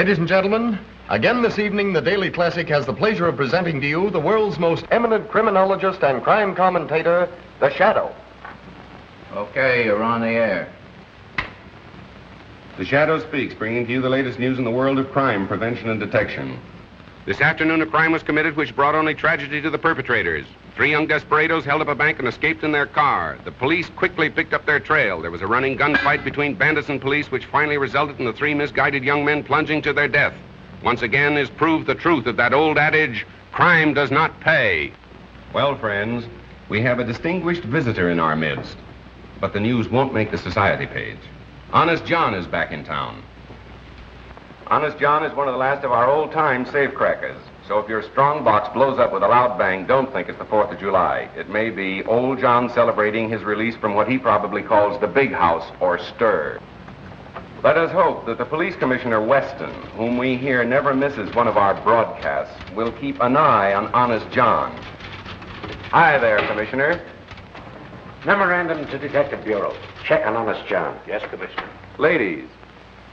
Ladies and gentlemen, again this evening, the Daily Classic has the pleasure of presenting to you the world's most eminent criminologist and crime commentator, The Shadow. Okay, you're on the air. The Shadow speaks, bringing to you the latest news in the world of crime, prevention, and detection. This afternoon, a crime was committed which brought only tragedy to the perpetrators. 3 young desperados held up a bank and escaped in their car. The police quickly picked up their trail. There was a running gunfight between bandits and police, which finally resulted in the 3 misguided young men plunging to their death. Once again is proved the truth of that old adage, crime does not pay. Well, friends, we have a distinguished visitor in our midst, but the news won't make the society page. Honest John is back in town. Honest John is one of the last of our old-time safecrackers. So if your strong box blows up with a loud bang, don't think it's the 4th of July. It may be old John celebrating his release from what he probably calls the big house or stir. Let us hope that the Police Commissioner Weston, whom we hear never misses one of our broadcasts, will keep an eye on Honest John. Hi there, Commissioner. Memorandum to Detective Bureau. Check on Honest John. Yes, Commissioner. Ladies,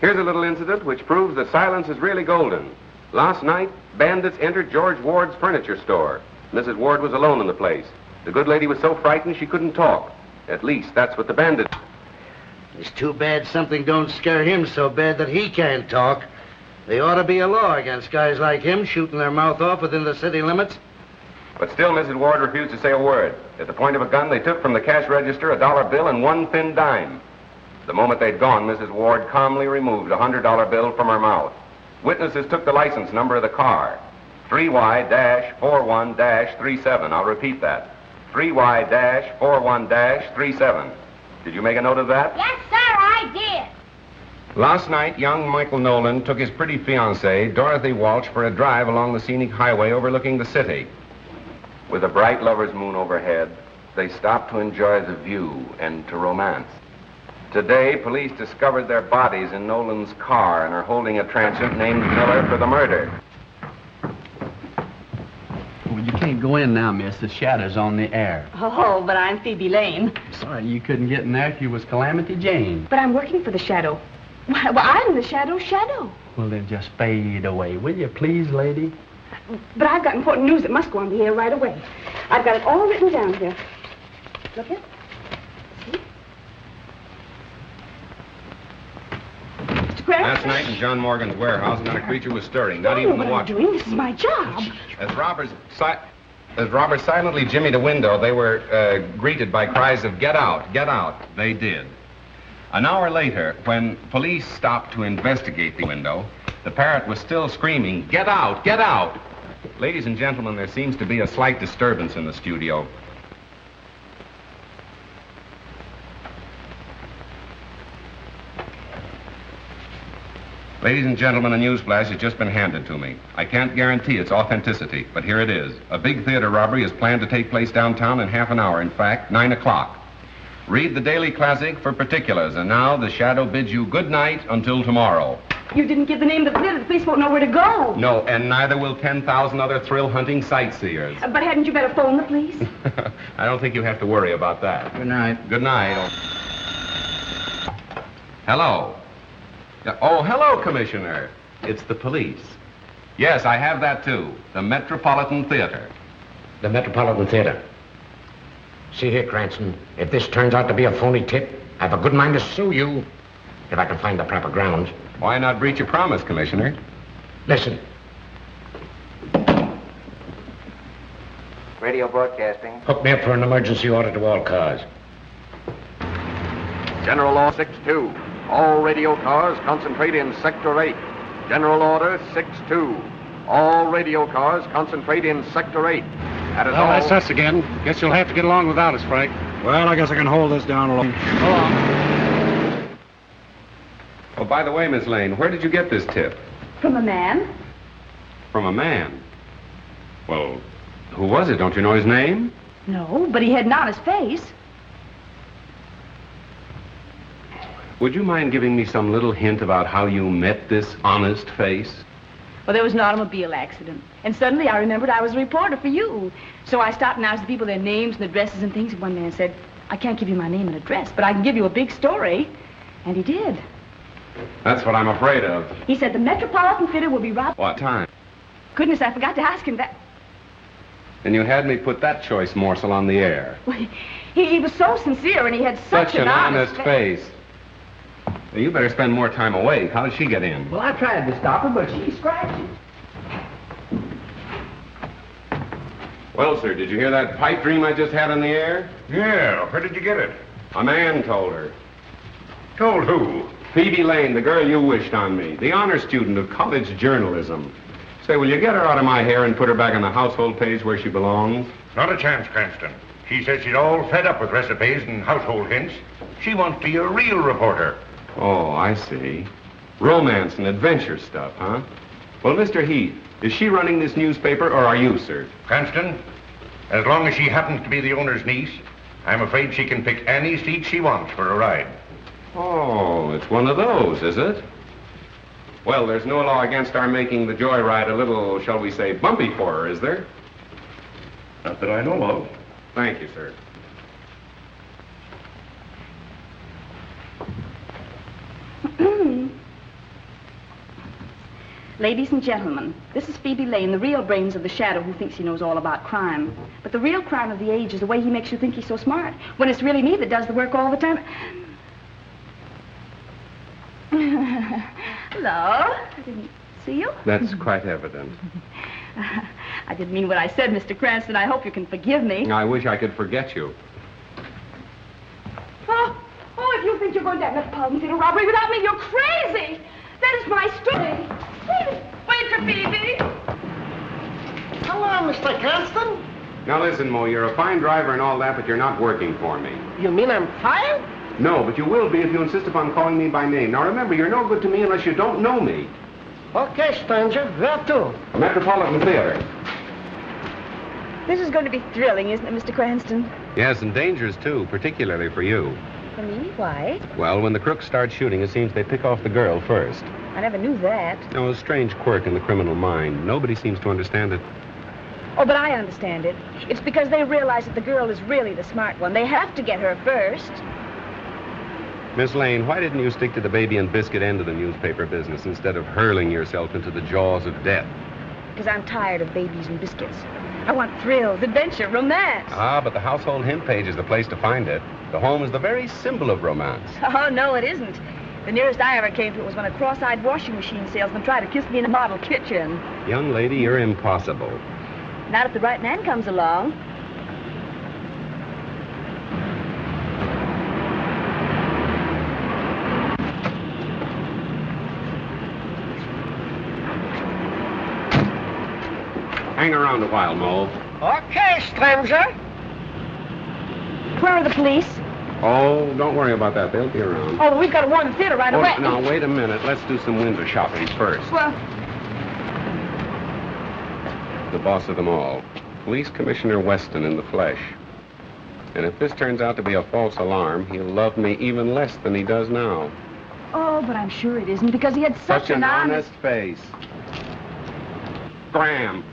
here's a little incident which proves that silence is really golden. Last night, bandits entered George Ward's furniture store. Mrs. Ward was alone in the place. The good lady was so frightened she couldn't talk. At least, that's what the bandits... It's too bad something don't scare him so bad that he can't talk. There ought to be a law against guys like him shooting their mouth off within the city limits. But still, Mrs. Ward refused to say a word. At the point of a gun, they took from the cash register a $1 bill and 1 thin dime. The moment they'd gone, Mrs. Ward calmly removed a $100 bill from her mouth. Witnesses took the license number of the car, 3Y-41-37. I'll repeat that, 3Y-41-37. Did you make a note of that? Yes, sir, I did. Last night, young Michael Nolan took his pretty fiancée, Dorothy Walsh, for a drive along the scenic highway overlooking the city. With a bright lover's moon overhead, they stopped to enjoy the view and to romance. Today, police discovered their bodies in Nolan's car and are holding a transient named Miller for the murder. Well, you can't go in now, miss. The Shadow's on the air. Oh, but I'm Phoebe Lane. Sorry you couldn't get in there if you was Calamity Jane. But I'm working for the Shadow. Well, I'm the Shadow. Well, then just fade away, will you please, lady? But I've got important news that must go on the air right away. I've got it all written down here. Look here. Last night in John Morgan's warehouse, not a creature was stirring, not even the watch. What I'm doing? This is my job. As robbers silently jimmied a window, they were greeted by cries of, "Get out, get out." They did. An hour later, when police stopped to investigate the window, the parrot was still screaming, "Get out, get out." Ladies and gentlemen, there seems to be a slight disturbance in the studio. Ladies and gentlemen, a newsflash has just been handed to me. I can't guarantee its authenticity, but here it is. A big theater robbery is planned to take place downtown in half an hour. In fact, 9 o'clock. Read the Daily Classic for particulars. And now, the Shadow bids you good night until tomorrow. You didn't give the name of the theater. The police won't know where to go. No, and neither will 10,000 other thrill-hunting sightseers. But hadn't you better phone the police? I don't think you have to worry about that. Good night. Good night. Hello. Oh, hello, Commissioner. It's the police. Yes, I have that, too. The Metropolitan Theater. The Metropolitan Theater. See here, Cranston, if this turns out to be a phony tip, I have a good mind to sue you, if I can find the proper grounds. Why not breach a promise, Commissioner? Listen. Radio broadcasting. Hook me up for an emergency order to all cars. General Law 6-2. All radio cars concentrate in Sector 8. General Order 6-2. All radio cars concentrate in Sector 8. That is all. That's us again. Guess you'll have to get along without us, Frank. Well, I guess I can hold this down alone. Go on. Oh, by the way, Miss Lane, where did you get this tip? From a man. From a man? Well, who was it? Don't you know his name? No, but he had an honest face. Would you mind giving me some little hint about how you met this honest face? Well, there was an automobile accident. And suddenly I remembered I was a reporter for you. So I stopped and asked the people their names and addresses and things. And one man said, "I can't give you my name and address, but I can give you a big story." And he did. That's what I'm afraid of. He said the Metropolitan Theater will be robbed. What time? Goodness, I forgot to ask him that. And you had me put that choice morsel on the air. Well, he was so sincere, and he had such an honest face. Well, you better spend more time awake. How did she get in? Well, I tried to stop her, but she scratched it. Well, sir, did you hear that pipe dream I just had on the air? Yeah, where did you get it? A man told her. Told who? Phoebe Lane, the girl you wished on me, the honor student of college journalism. Say, will you get her out of my hair and put her back on the household page where she belongs? Not a chance, Cranston. She says she's all fed up with recipes and household hints. She wants to be a real reporter. Oh, I see. Romance and adventure stuff, huh? Well, Mr. Heath, is she running this newspaper or are you, sir? Cranston, as long as she happens to be the owner's niece, I'm afraid she can pick any seat she wants for a ride. Oh, it's one of those, is it? Well, there's no law against our making the joyride a little, shall we say, bumpy for her, is there? Not that I know of. Thank you, sir. Ladies and gentlemen, this is Phoebe Lane, the real brains of the shadow who thinks he knows all about crime. But the real crime of the age is the way he makes you think he's so smart, when it's really me that does the work all the time. Hello. I didn't see you. That's quite evident. I didn't mean what I said, Mr. Cranston. I hope you can forgive me. I wish I could forget you. Oh, if you think you're going to have Metropolitan Theater robbery without me, you're crazy. That is my story. Wait for Phoebe. Hello, Mr. Cranston. Now listen, Mo, you're a fine driver and all that, but you're not working for me. You mean I'm fired? No, but you will be if you insist upon calling me by name. Now remember, you're no good to me unless you don't know me. Okay, stranger. Where to? Metropolitan Theater. This is going to be thrilling, isn't it, Mr. Cranston? Yes, and dangerous, too, particularly for you. For me? Why? Well, when the crooks start shooting, it seems they pick off the girl first. I never knew that. No, a strange quirk in the criminal mind. Nobody seems to understand it. Oh, but I understand it. It's because they realize that the girl is really the smart one. They have to get her first. Miss Lane, why didn't you stick to the baby and biscuit end of the newspaper business instead of hurling yourself into the jaws of death? Because I'm tired of babies and biscuits. I want thrills, adventure, romance. Ah, but the household hint page is the place to find it. The home is the very symbol of romance. Oh, no, it isn't. The nearest I ever came to it was when a cross-eyed washing machine salesman tried to kiss me in a model kitchen. Young lady, you're impossible. Not if the right man comes along. Hang around a while, Mo. Okay, stranger. Where are the police? Oh, don't worry about that. They'll be around. Oh, well, we've got to warn the theater right away. Now, wait a minute. Let's do some window shopping first. Well, The boss of them all. Police Commissioner Weston in the flesh. And if this turns out to be a false alarm, he'll love me even less than he does now. oh, but I'm sure it isn't because he had such an honest face. Graham.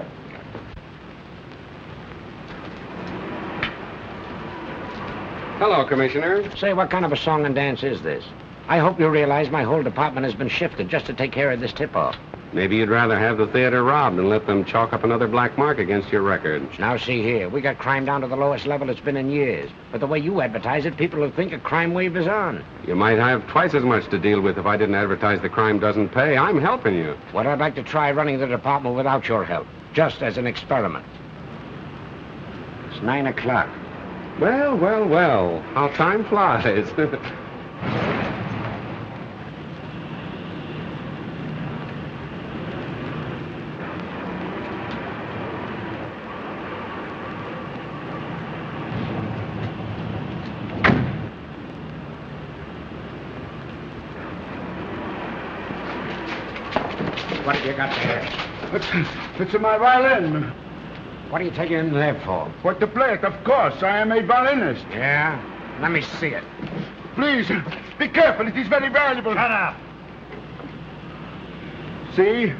Hello, Commissioner. Say, what kind of a song and dance is this? I hope you realize my whole department has been shifted just to take care of this tip-off. Maybe you'd rather have the theater robbed and let them chalk up another black mark against your record. Now, see here. We got crime down to the lowest level it's been in years. But the way you advertise it, people will think a crime wave is on. You might have twice as much to deal with if I didn't advertise the crime doesn't pay. I'm helping you. Well, I'd like to try running the department without your help, just as an experiment. It's 9 o'clock. Well, well, well. How time flies. What have you got there? It's my violin. What are you taking in there for? What to play it, of course. I am a violinist. Yeah? Let me see it. Please, be careful. It is very valuable. Shut up. See?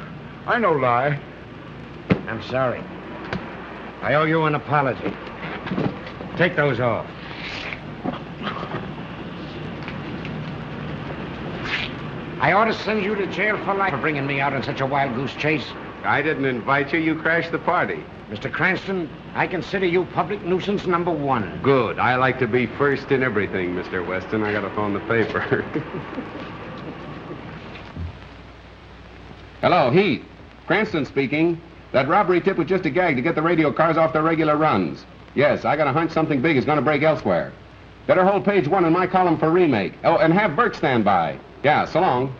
I no lie. I'm sorry. I owe you an apology. Take those off. I ought to send you to jail for life for bringing me out on such a wild goose chase. I didn't invite you. You crashed the party. Mr. Cranston, I consider you public nuisance number 1. Good. I like to be first in everything, Mr. Weston. I gotta phone the paper. Hello, Heath. Cranston speaking. That robbery tip was just a gag to get the radio cars off their regular runs. Yes, I got a hunch something big is gonna break elsewhere. Better hold page 1 in my column for remake. Oh, and have Burke stand by. Yeah, so long.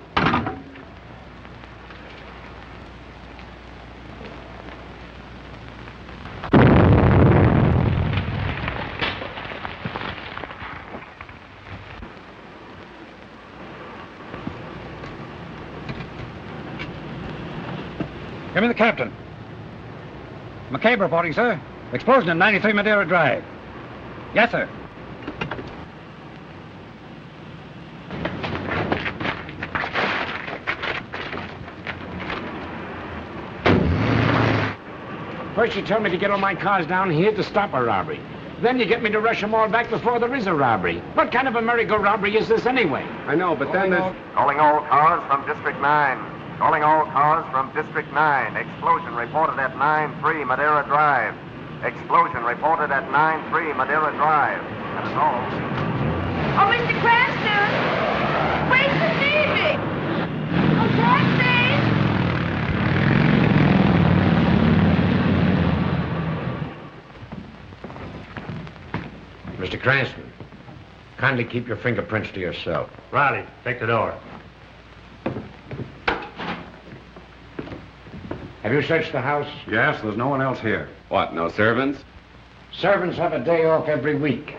Give me the captain. McCabe reporting, sir. Explosion in 93 Madeira Drive. Yes, sir. First you tell me to get all my cars down here to stop a robbery. Then you get me to rush them all back before there is a robbery. What kind of a merry-go-robbery is this anyway? I know, but then there's... Calling all cars from District 9. Calling all cars from District 9. Explosion reported at 9-3 Madeira Drive. Explosion reported at 9-3 Madeira Drive. That is all. Oh, Mr. Cranston! Wait for Stevie! Oh, taxi! Mr. Cranston, kindly keep your fingerprints to yourself. Riley, take the door. Have you searched the house? Yes, there's no one else here. What, no servants? Servants have a day off every week.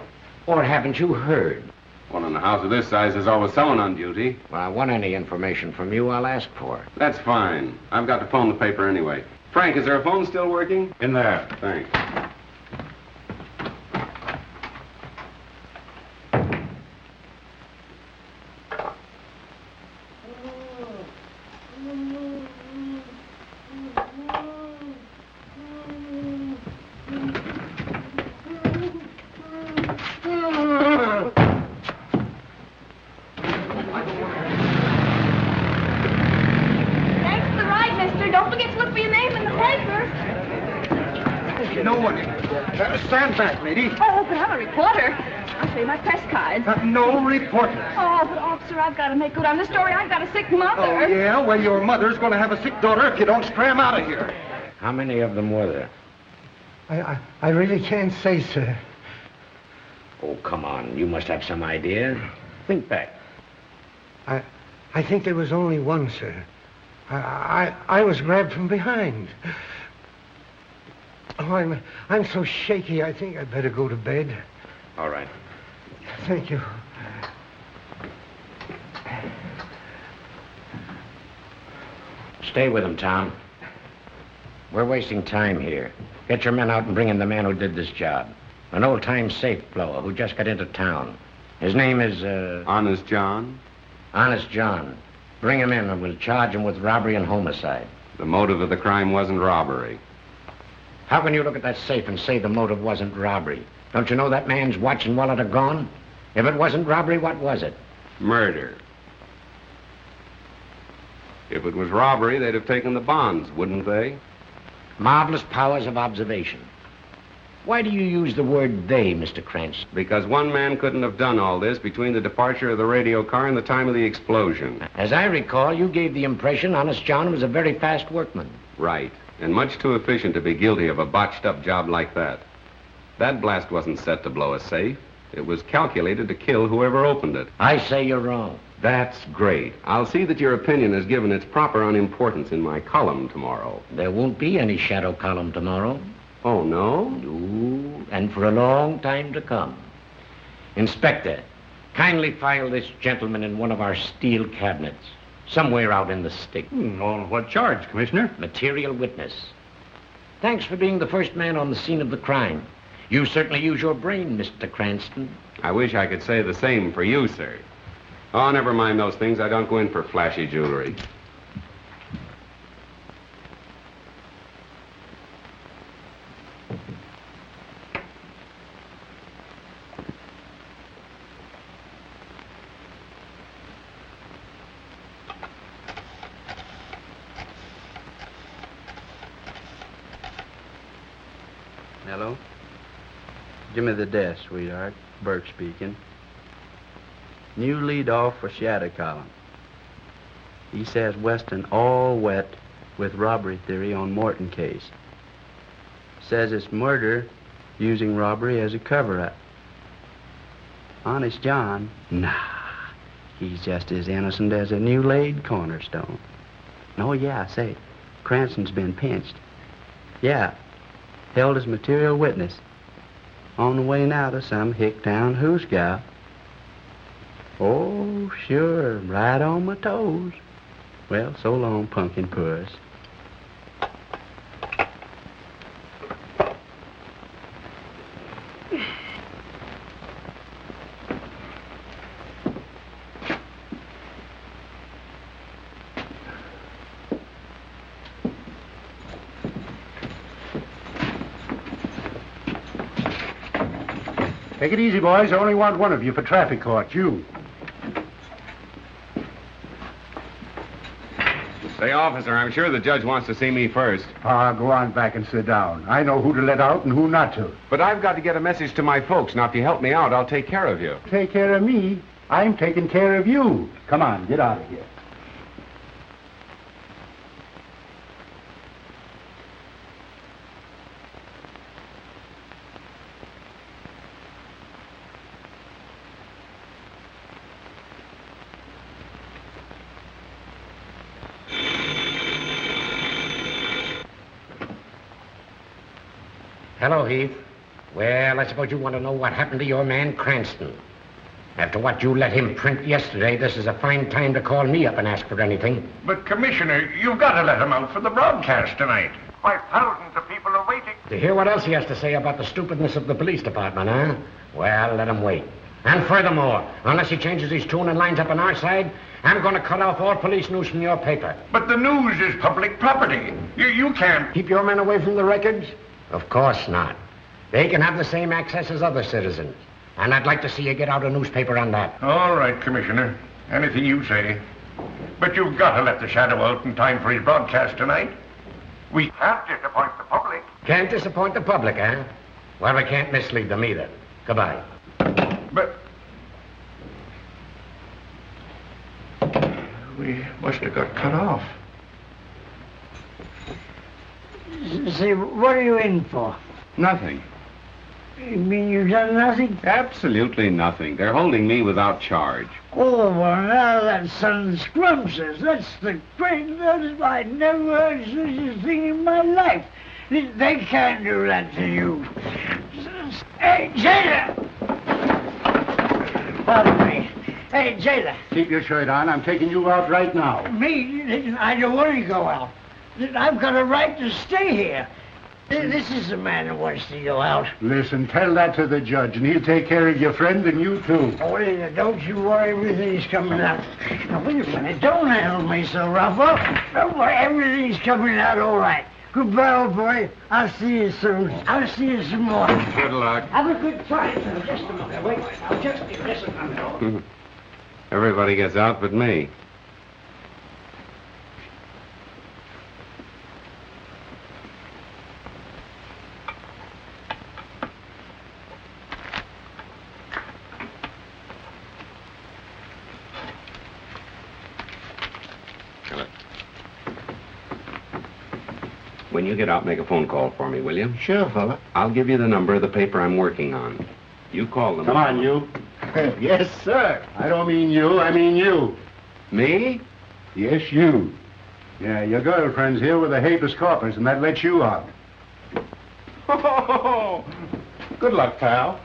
Or haven't you heard? Well, in a house of this size, there's always someone on duty. Well, I want any information from you, I'll ask for it. That's fine. I've got to phone the paper anyway. Frank, is there a phone still working? In there. Thanks. Stand back, lady. Oh, but I'm a reporter. I'll show you my press cards. No reporter. Oh, but officer, I've got to make good on the story. I've got a sick mother. Oh, yeah? Well, your mother's going to have a sick daughter if you don't scram out of here. How many of them were there? I really can't say, sir. Oh, come on. You must have some idea. Think back. I think there was only one, sir. I was grabbed from behind. Oh, I'm so shaky, I think I'd better go to bed. All right. Thank you. Stay with him, Tom. We're wasting time here. Get your men out and bring in the man who did this job. An old-time safe blower who just got into town. His name is, Honest John? Honest John. Bring him in and we'll charge him with robbery and homicide. The motive of the crime wasn't robbery. How can you look at that safe and say the motive wasn't robbery? Don't you know that man's watch and wallet are gone? If it wasn't robbery, what was it? Murder. If it was robbery, they'd have taken the bonds, wouldn't they? Marvelous powers of observation. Why do you use the word they, Mr. Cranston? Because one man couldn't have done all this between the departure of the radio car and the time of the explosion. As I recall, you gave the impression Honest John was a very fast workman. Right. And much too efficient to be guilty of a botched-up job like that. That blast wasn't set to blow a safe. It was calculated to kill whoever opened it. I say you're wrong. That's great. I'll see that your opinion is given its proper unimportance in my column tomorrow. There won't be any shadow column tomorrow. Oh, no? No, and for a long time to come. Inspector, kindly file this gentleman in one of our steel cabinets. Somewhere out in the stick. On what charge, Commissioner? Material witness. Thanks for being the first man on the scene of the crime. You certainly use your brain, Mr. Cranston. I wish I could say the same for you, sir. Oh, never mind those things. I don't go in for flashy jewelry. Hello? Give me the desk, sweetheart. Burke speaking. New lead off for Shadow Column. He says Weston all wet with robbery theory on Morton case. Says it's murder using robbery as a cover-up. Honest John? Nah. He's just as innocent as a new laid cornerstone. Oh, yeah, say, Cranston's been pinched. Yeah, held as material witness. On the way now to some hick-town hoosgow. Oh, sure, right on my toes. Well, so long, pumpkin puss. Take it easy, boys. I only want one of you for traffic court. You. Say, officer, I'm sure the judge wants to see me first. Go on back and sit down. I know who to let out and who not to. But I've got to get a message to my folks. Now, if you help me out, I'll take care of you. Take care of me? I'm taking care of you. Come on, get out of here. Hello, Heath. Well, I suppose you want to know what happened to your man Cranston. After what you let him print yesterday, this is a fine time to call me up and ask for anything. But, Commissioner, you've got to let him out for the broadcast tonight. Why, thousands of people are waiting. To hear what else he has to say about the stupidness of the police department, huh? Well, let him wait. And furthermore, unless he changes his tune and lines up on our side, I'm going to cut off all police news from your paper. But the news is public property. You can't... Keep your men away from the records? Of course not. They can have the same access as other citizens. And I'd like to see you get out a newspaper on that. All right, Commissioner. Anything you say. But you've got to let the Shadow out in time for his broadcast tonight. We can't disappoint the public. Can't disappoint the public, eh? Well, we can't mislead them either. Goodbye. But... we must have got cut off. Say, what are you in for? Nothing. You mean you've done nothing? Absolutely nothing. They're holding me without charge. Oh, well, now that sounds scrumptious. That's the greatest. I never heard such a thing in my life. They can't do that to you. Hey, jailer! Pardon me. Hey, jailer. Keep your shirt on. I'm taking you out right now. Me? I don't want to go out. I've got a right to stay here. This is the man who wants to go out. Listen, tell that to the judge, and he'll take care of your friend and you, too. Oh, don't you worry. Everything's coming out. Now, wait a minute. Don't handle me so rough. Oh, don't worry. Everything's coming out all right. Goodbye, old boy. I'll see you soon. I'll see you some more. Good luck. Have a good time. Just a minute. Wait. I'll just be listening a minute. Everybody gets out but me. When you get out, make a phone call for me, will you? Sure, fella. I'll give you the number of the paper I'm working on. You call them. Come on, you. Yes, sir. I don't mean you, I mean you. Me? Yes, you. Yeah, your girlfriend's here with a habeas corpus, and that lets you out. Oh, good luck, pal.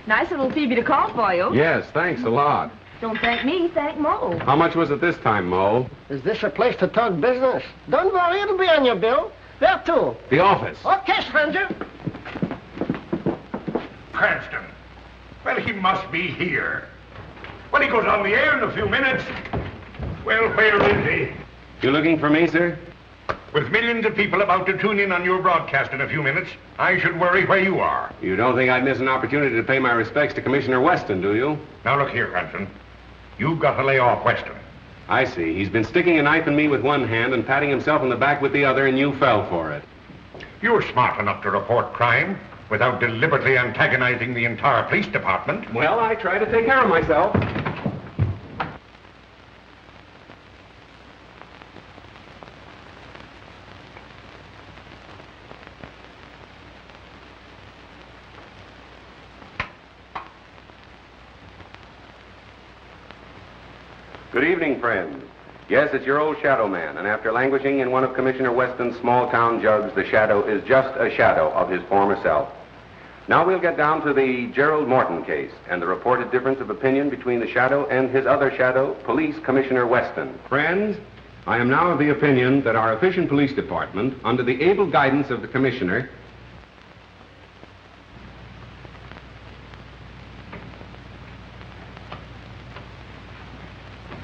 Nice little Phoebe to call for you. yes, thanks a lot. Don't thank me, thank Mo. How much was it this time, Mo? Is this a place to talk business? Don't worry, it'll be on your bill. There, too. The office. Okay, stranger. Cranston. Well, he must be here. Well, he goes on the air in a few minutes. Well, where is he? You looking for me, sir? With millions of people about to tune in on your broadcast in a few minutes, I should worry where you are. You don't think I'd miss an opportunity to pay my respects to Commissioner Weston, do you? Now, look here, Cranston. You've got to lay off Weston. I see. He's been sticking a knife in me with one hand and patting himself on the back with the other, and you fell for it. You're smart enough to report crime without deliberately antagonizing the entire police department. Well, I try to take care of myself. Good evening, friends. Yes, it's your old shadow man, and after languishing in one of Commissioner Weston's small-town jugs, the shadow is just a shadow of his former self. Now we'll get down to the Gerald Morton case and the reported difference of opinion between the shadow and his other shadow, Police Commissioner Weston. Friends, I am now of the opinion that our efficient police department, under the able guidance of the Commissioner,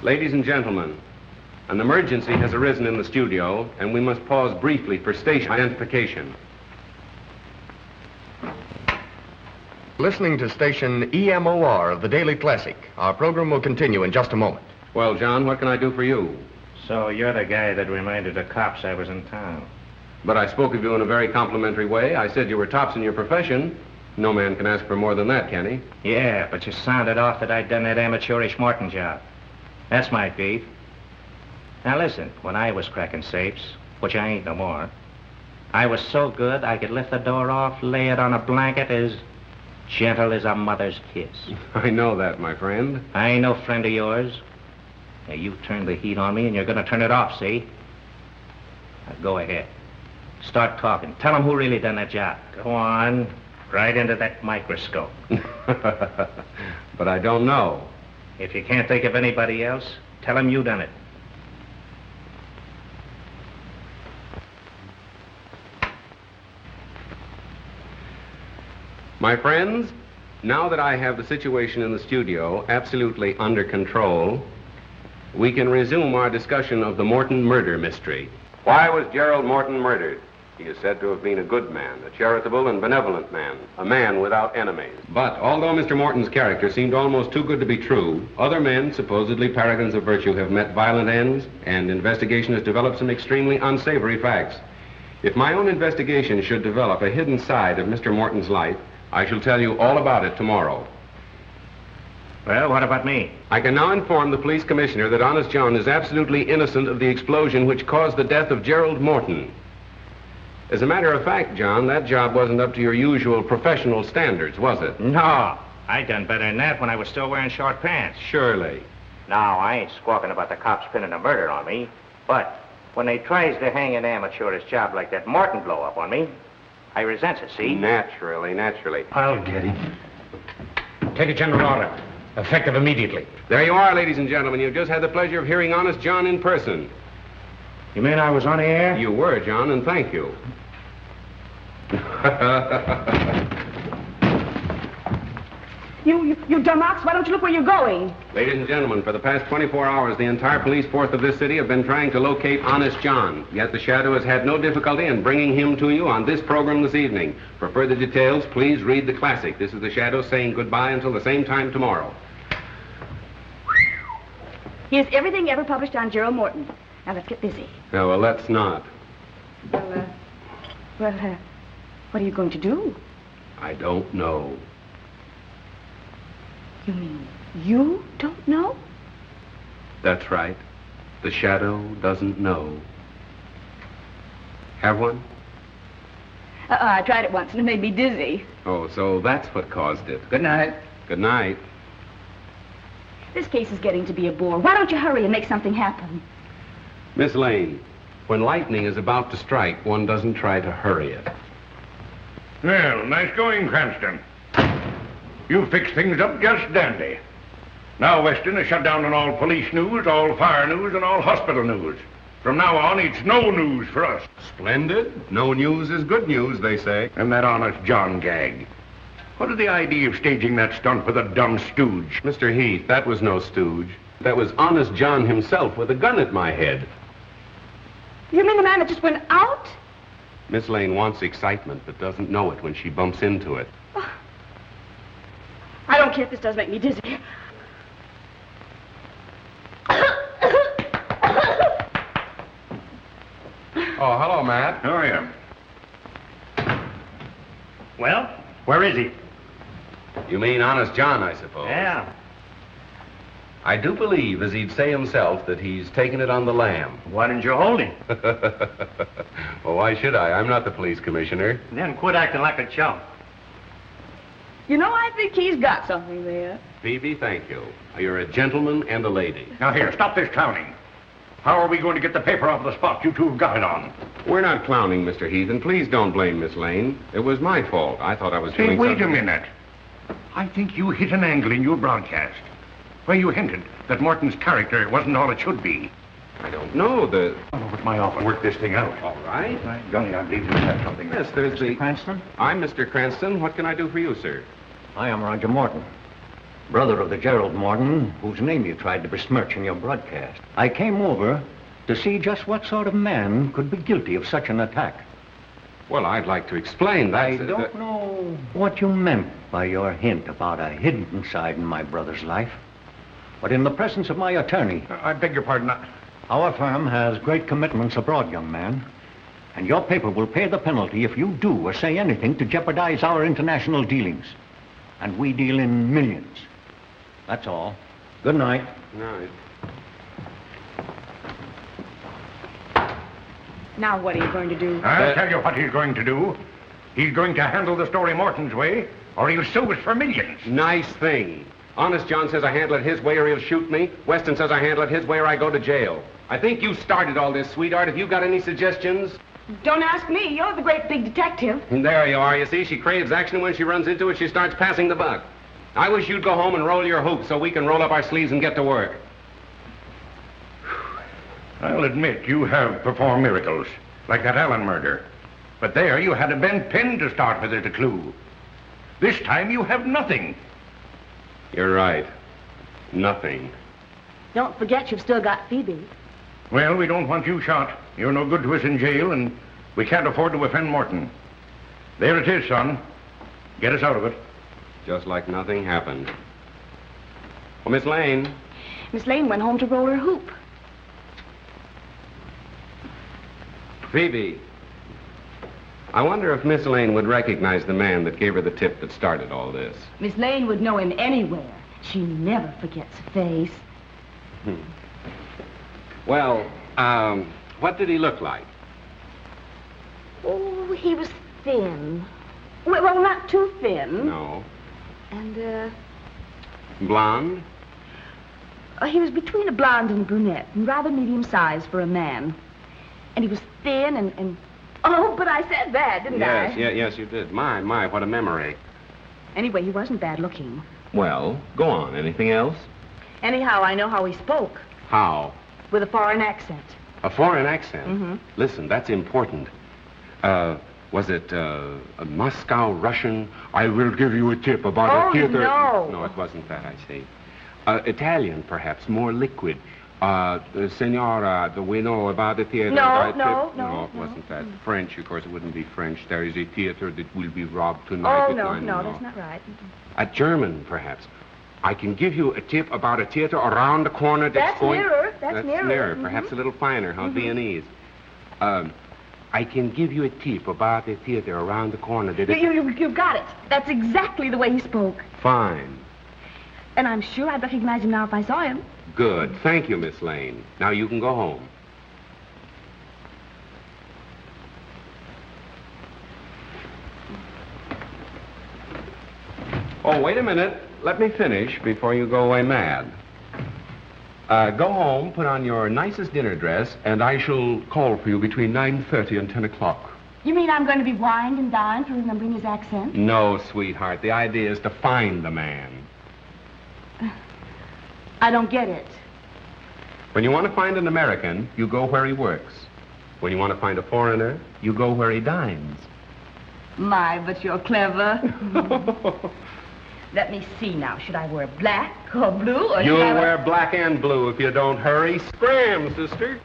Ladies and gentlemen, an emergency has arisen in the studio, and we must pause briefly for station identification. Listening to station EMOR of the Daily Classic. Our program will continue in just a moment. Well, John, what can I do for you? So you're the guy that reminded the cops I was in town. But I spoke of you in a very complimentary way. I said you were tops in your profession. No man can ask for more than that, can he? Yeah, but you sounded off that I'd done that amateurish Morton job. That's my beat. Now listen, when I was cracking safes, which I ain't no more, I was so good I could lift the door off, lay it on a blanket as gentle as a mother's kiss. I know that, my friend. I ain't no friend of yours. Now, you turned the heat on me, and you're gonna turn it off, see? Now, go ahead. Start talking. Tell them who really done that job. Go on. Right into that microscope. But I don't know. If you can't think of anybody else, tell them you done it. My friends, now that I have the situation in the studio absolutely under control, we can resume our discussion of the Morton murder mystery. Why was Gerald Morton murdered? He is said to have been a good man, a charitable and benevolent man, a man without enemies. But although Mr. Morton's character seemed almost too good to be true, other men, supposedly paragons of virtue, have met violent ends, and investigation has developed some extremely unsavory facts. If my own investigation should develop a hidden side of Mr. Morton's life, I shall tell you all about it tomorrow. Well, what about me? I can now inform the police commissioner that Honest John is absolutely innocent of the explosion which caused the death of Gerald Morton. As a matter of fact, John, that job wasn't up to your usual professional standards, was it? No, I done better than that when I was still wearing short pants. Surely. Now, I ain't squawking about the cops pinning a murder on me, but when they tries to hang an amateurish job like that Morton blow up on me, I resents it, see? Naturally, naturally. I'll get him. Take a general order. Effective immediately. There you are, ladies and gentlemen. You've just had the pleasure of hearing Honest John in person. You mean I was on the air? You were, John, and thank you. You dumb ox, why don't you look where you're going? Ladies and gentlemen, for the past 24 hours, the entire police force of this city have been trying to locate Honest John. Yet the Shadow has had no difficulty in bringing him to you on this program this evening. For further details, please read the classic. This is the Shadow saying goodbye until the same time tomorrow. Here's everything ever published on Gerald Morton. Now, let's get busy. No, well, let's not. Well, what are you going to do? I don't know. You mean you don't know? That's right. The Shadow doesn't know. Have one? I tried it once and it made me dizzy. Oh, so that's what caused it. Good night. Good night. This case is getting to be a bore. Why don't you hurry and make something happen? Miss Lane, when lightning is about to strike, one doesn't try to hurry it. Well, nice going, Cranston. You fixed things up just dandy. Now Weston is shut down on all police news, all fire news, and all hospital news. From now on, it's no news for us. Splendid. No news is good news, they say. And that Honest John gag. What is the idea of staging that stunt with a dumb stooge? Mr. Heath, that was no stooge. That was Honest John himself with a gun at my head. You mean the man that just went out? Miss Lane wants excitement, but doesn't know it when she bumps into it. Oh. I don't care if this does make me dizzy. Oh, hello, Matt. How are you? Well, where is he? You mean Honest John, I suppose? Yeah. I do believe, as he'd say himself, that he's taken it on the lam. Why didn't you hold him? Well, why should I? I'm not the police commissioner. Then quit acting like a chump. You know, I think he's got something there. Phoebe, thank you. You're a gentleman and a lady. Now, here, stop this clowning. How are we going to get the paper off the spot you two have got it on? We're not clowning, Mr. Heath, and please don't blame Miss Lane. It was my fault. I thought I was Say, doing wait something. a minute. I think you hit an angle in your broadcast where you hinted that Morton's character wasn't all it should be. I don't know. I'll over to my office and work this thing out. All right. My golly, I believe you have something. Yes, there's the... Cranston? I'm Mr. Cranston. What can I do for you, sir? I am Roger Morton, brother of the Gerald Morton, whose name you tried to besmirch in your broadcast. I came over to see just what sort of man could be guilty of such an attack. Well, I'd like to explain that. I don't know what you meant by your hint about a hidden side in my brother's life. But in the presence of my attorney... I beg your pardon. Our firm has great commitments abroad, young man. And your paper will pay the penalty if you do or say anything to jeopardize our international dealings. And we deal in millions. That's all. Good night. Good night. Now what are you going to do? I'll tell you what he's going to do. He's going to handle the story Morton's way, or he'll sue us for millions. Nice thing. Honest John says I handle it his way or he'll shoot me. Weston says I handle it his way or I go to jail. I think you started all this, sweetheart. Have you got any suggestions? Don't ask me. You're the great big detective. And there you are. You see, she craves action. When she runs into it, she starts passing the buck. I wish you'd go home and roll your hoops so we can roll up our sleeves and get to work. I'll admit you have performed miracles, like that Allen murder. But there you had a bent pin to start with as a clue. This time you have nothing. You're right. Nothing. Don't forget you've still got Phoebe. Well, we don't want you shot. You're no good to us in jail, and we can't afford to offend Morton. There it is, son. Get us out of it. Just like nothing happened. Well, Miss Lane. Miss Lane went home to roll her hoop. Phoebe. I wonder if Miss Lane would recognize the man that gave her the tip that started all this. Miss Lane would know him anywhere. She never forgets a face. Well, what did he look like? Oh, he was thin. Well, not too thin. No. And, Blonde? he was between a blonde and a brunette, and rather medium-sized for a man. And he was thin and... Oh, but I said that, didn't I? Yes, you did. My, what a memory. Anyway, he wasn't bad-looking. Well, go on. Anything else? Anyhow, I know how he spoke. How? With a foreign accent. A foreign accent? Mm-hmm. Listen, that's important. Was it a Moscow Russian? I will give you a tip about a theater. No. No, it wasn't that, I see. Italian, perhaps, more liquid. Senora, we know about the theater. No, it wasn't that. French, of course, it wouldn't be French. There is a theater that will be robbed tonight. Oh, no, that's not right. A German, perhaps. I can give you a tip about a theater around the corner that's going... That's nearer. Perhaps a little finer, huh? Viennese. I can give you a tip about a theater around the corner that... You've got it. That's exactly the way he spoke. Fine. And I'm sure I'd recognize him now if I saw him. Good. Thank you, Miss Lane. Now you can go home. Oh, wait a minute. Let me finish before you go away mad. Go home, put on your nicest dinner dress, and I shall call for you between 9:30 and 10 o'clock. You mean I'm going to be wined and dined for remembering his accent? No, sweetheart. The idea is to find the man. I don't get it. When you want to find an American, you go where he works. When you want to find a foreigner, you go where he dines. My, but you're clever. Let me see now. Should I wear black or blue or You'll wear black and blue if you don't hurry. Scram, sister.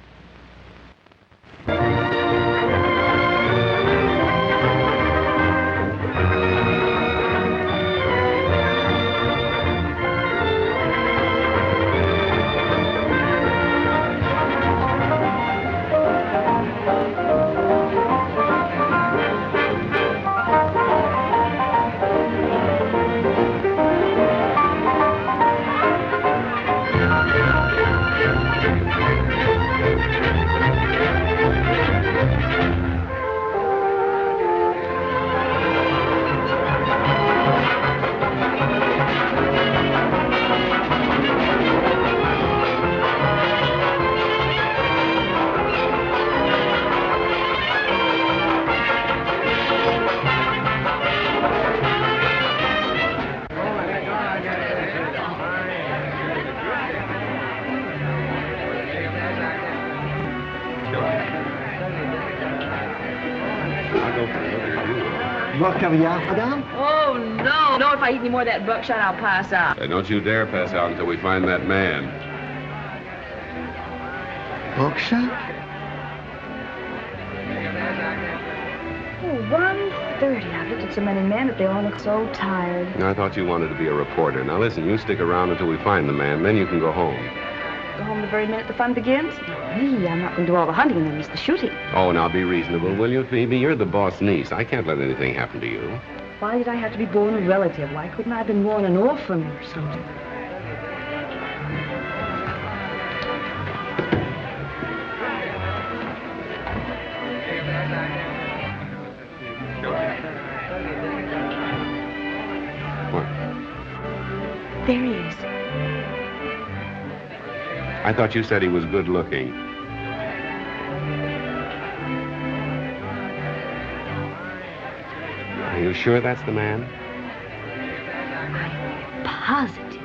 go for another deal. More caviar, madame? Oh, no. No, if I eat any more of that buckshot, I'll pass out. Don't you dare pass out until we find that man. Buckshot? Oh, 1:30. I've looked at so many men that they all look so tired. I thought you wanted to be a reporter. Now listen, you stick around until we find the man, then you can go home. Go home the very minute the fun begins? Me, I'm not going to do all the hunting and then miss the shooting. Oh, now be reasonable, will you, Phoebe? You're the boss niece. I can't let anything happen to you. Why did I have to be born a relative? Why couldn't I have been born an orphan or something? What? There he is. I thought you said he was good looking. Are you sure that's the man? Positive.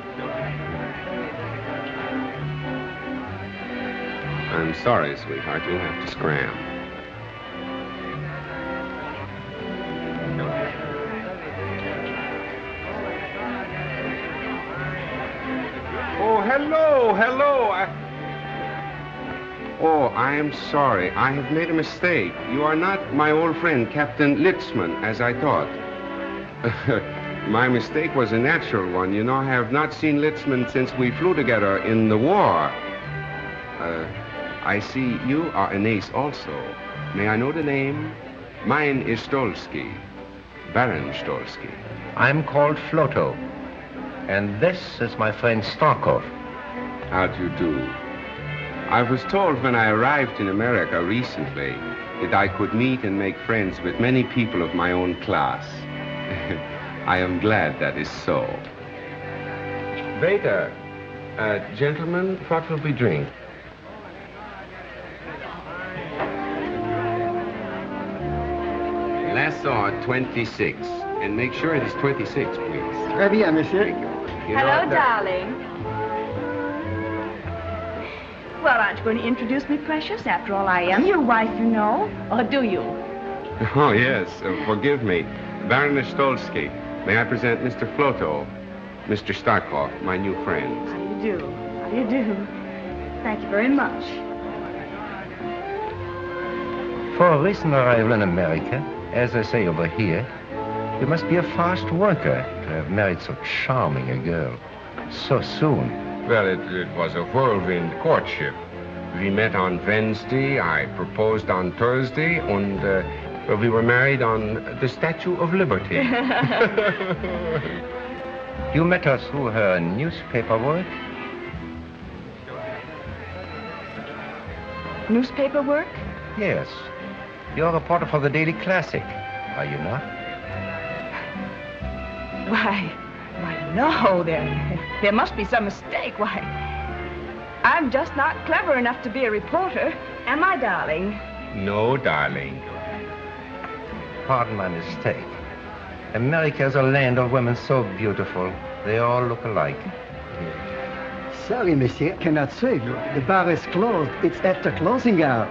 I'm sorry, sweetheart. You'll have to scram. Oh, hello. Oh, I am sorry. I have made a mistake. You are not my old friend, Captain Litzman, as I thought. My mistake was a natural one. You know, I have not seen Litzman since we flew together in the war. I see you are an ace also. May I know the name? Mine is Stolsky, Baron Stolsky. I'm called Floto, and this is my friend Starkov. How do you do? I was told when I arrived in America recently that I could meet and make friends with many people of my own class. I am glad that is so. Waiter, gentlemen, what will we drink? Lassard 26. And make sure it is 26, please. Très bien, monsieur. Hello, darling. Well, aren't you going to introduce me, precious? After all, I am your wife, you know. Or do you? Oh, yes. Forgive me. Baroness Stolsky. May I present Mr. Floto, Mr. Starkov, my new friend. How do you do? How do you do? Thank you very much. For a recent arrival in America, as they say over here, you must be a fast worker to have married so charming a girl so soon. Well, it was a whirlwind courtship. We met on Wednesday, I proposed on Thursday, and we were married on the Statue of Liberty. You met her through her newspaper work? Newspaper work? Yes. You're a reporter for the Daily Classic, are you not? Why, no, there must be some mistake. Why, I'm just not clever enough to be a reporter, am I, darling? No, darling. Pardon my mistake. America is a land of women so beautiful. They all look alike. Sorry, monsieur, cannot serve you. The bar is closed. It's after closing hours.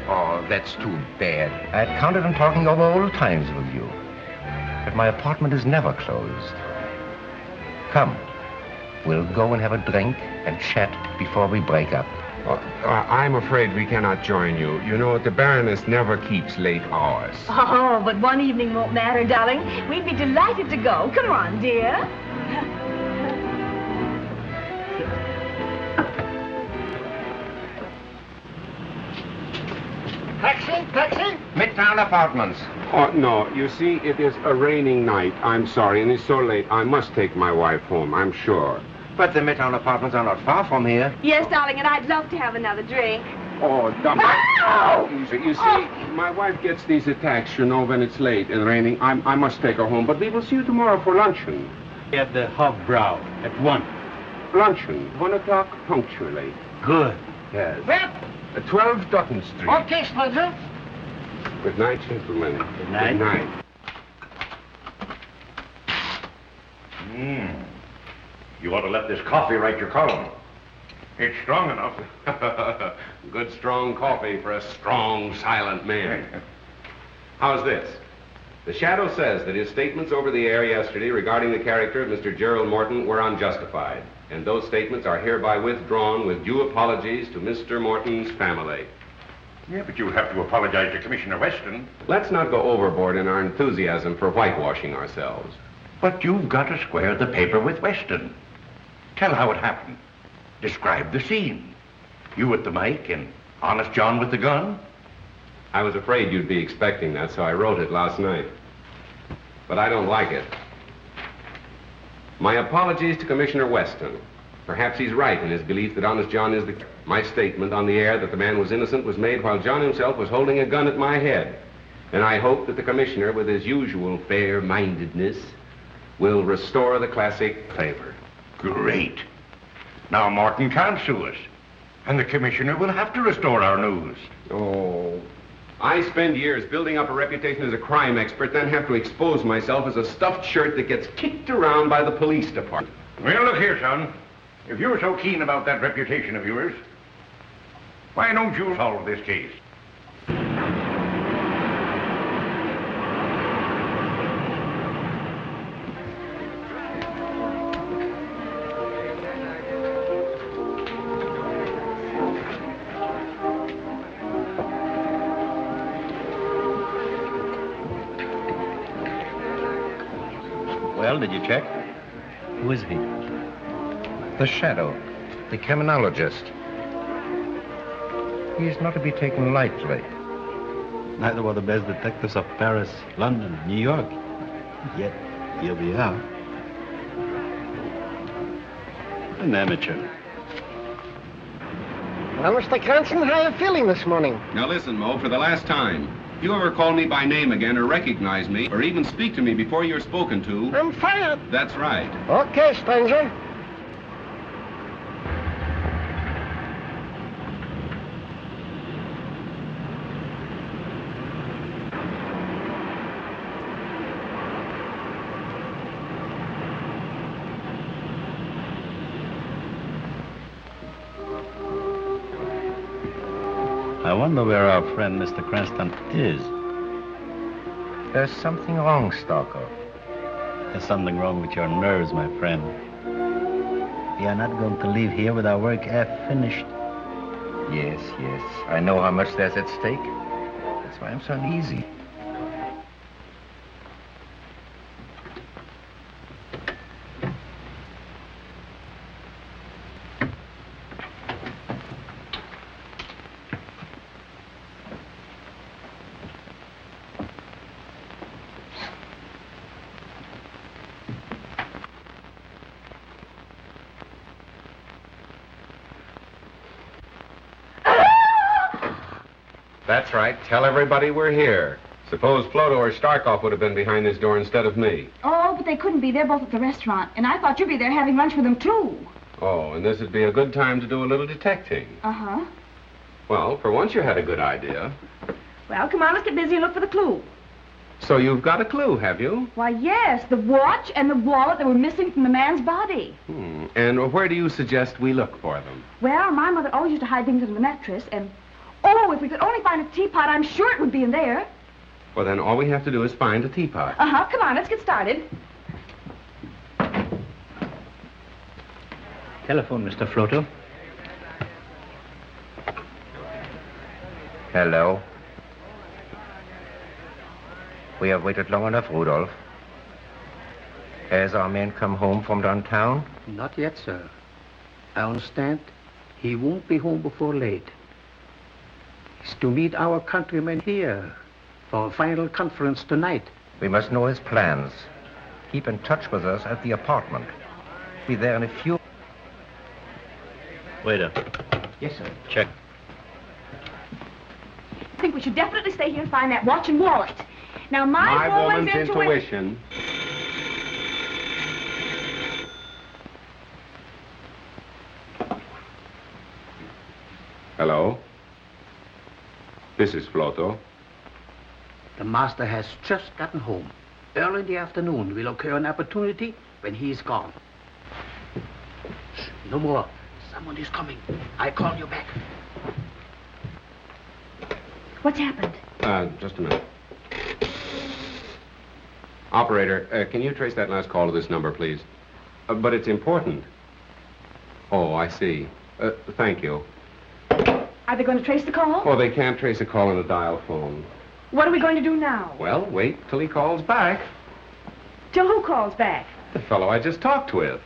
Oh, that's too bad. I had counted on talking over old times with you. But my apartment is never closed. Come, we'll go and have a drink and chat before we break up. I'm afraid we cannot join you. You know, the Baroness never keeps late hours. Oh, but one evening won't matter, darling. We'd be delighted to go. Come on, dear. Taxi? Midtown Apartments. Oh, no. You see, it is a raining night. I'm sorry, and it's so late. I must take my wife home, I'm sure. But the Midtown Apartments are not far from here. Yes, darling, and I'd love to have another drink. Oh, darling. Easy. You see, my wife gets these attacks, you know, when it's late and raining. I must take her home, but we will see you tomorrow for luncheon. At the Hofbrau at 1. Luncheon, 1 o'clock punctually. Good. Yes. Well, 12 Dutton Street. okay, Splinter. Good night, gentlemen. Good night. Good night. You ought to let this coffee write your column. It's strong enough. Good strong coffee for a strong, silent man. How's this? The Shadow says that his statements over the air yesterday regarding the character of Mr. Gerald Morton were unjustified, and those statements are hereby withdrawn with due apologies to Mr. Morton's family. Yeah, but you'll have to apologize to Commissioner Weston. Let's not go overboard in our enthusiasm for whitewashing ourselves. But you've got to square the paper with Weston. Tell how it happened. Describe the scene. You with the mic and Honest John with the gun. I was afraid you'd be expecting that, so I wrote it last night. But I don't like it. My apologies to Commissioner Weston. Perhaps he's right in his belief that Honest John is the... My statement on the air that the man was innocent was made while John himself was holding a gun at my head. And I hope that the Commissioner, with his usual fair-mindedness, will restore the classic favor. Great. Now Morton can't sue us. And the Commissioner will have to restore our news. Oh, I spend years building up a reputation as a crime expert, then have to expose myself as a stuffed shirt that gets kicked around by the police department. Well, look here, son. If you're so keen about that reputation of yours, why don't you solve this case? Well, did you check? Who is he? The Shadow, the criminologist. He's not to be taken lightly. Neither were the best detectives of Paris, London, New York. Yet, here we are. An amateur. Well, Mr. Cranston, how are you feeling this morning? Now listen, Mo, for the last time. If you ever call me by name again or recognize me or even speak to me before you're spoken to... I'm fired. That's right. Okay, stranger. I wonder where our friend Mr. Cranston is. There's something wrong, Stalker. There's something wrong with your nerves, my friend. We are not going to leave here with our work half finished. Yes, yes. I know how much there's at stake. That's why I'm so uneasy. That's right. Tell everybody we're here. Suppose Floto or Starkov would have been behind this door instead of me. Oh, but they couldn't be. They're both at the restaurant. And I thought you'd be there having lunch with them, too. Oh, and this would be a good time to do a little detecting. Uh-huh. Well, for once you had a good idea. Well, come on, let's get busy and look for the clue. So you've got a clue, have you? Why, yes, the watch and the wallet that were missing from the man's body. And where do you suggest we look for them? Well, my mother always used to hide things under the mattress, and... Oh, if we could only find a teapot, I'm sure it would be in there. Well, then all we have to do is find a teapot. Uh-huh, come on, let's get started. Telephone, Mr. Floto. Hello. We have waited long enough, Rudolph. Has our man come home from downtown? Not yet, sir. I understand he won't be home before late. He's to meet our countrymen here for a final conference tonight. We must know his plans. Keep in touch with us at the apartment. Be there in a few... Waiter. Yes, sir. Check. I think we should definitely stay here and find that watch and wallet. Now, my woman's intuition. Hello? This is Floto. The master has just gotten home. Early in the afternoon will occur an opportunity when he's gone. Shh, no more. Someone is coming. I call you back. What's happened? Just a minute. Operator, can you trace that last call to this number, please? But it's important. Oh, I see. Thank you. Are they going to trace the call? Oh, they can't trace a call on a dial phone. What are we going to do now? Well, wait till he calls back. Till who calls back? The fellow I just talked with.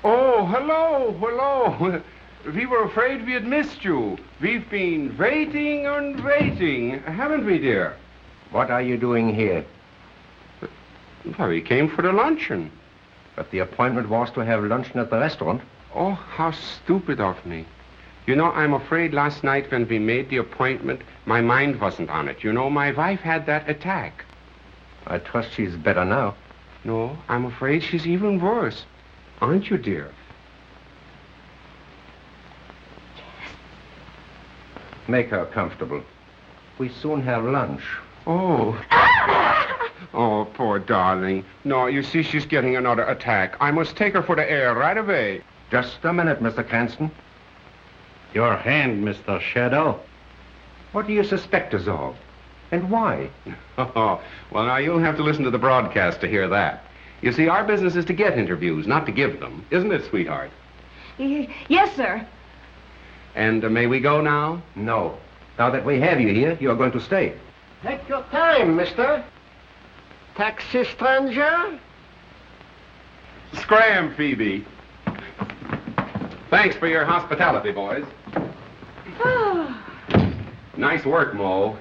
Oh, hello. We were afraid we had missed you. We've been waiting and waiting, haven't we, dear? What are you doing here? Well, we came for the luncheon. But the appointment was to have luncheon at the restaurant. Oh, how stupid of me. You know, I'm afraid last night when we made the appointment, my mind wasn't on it. You know, my wife had that attack. I trust she's better now. No, I'm afraid she's even worse. Aren't you, dear? Make her comfortable. We soon have lunch. Oh. Oh, poor darling. No, you see, she's getting another attack. I must take her for the air right away. Just a minute, Mr. Cranston. Your hand, Mr. Shadow. What do you suspect us of? And why? Oh, well, now you'll have to listen to the broadcast to hear that. You see, our business is to get interviews, not to give them. Isn't it, sweetheart? Yes, sir. And may we go now? No. Now that we have you here, you are going to stay. Take your time, mister. Taxi stranger? Scram, Phoebe. Thanks for your hospitality, boys. Nice work, Mo.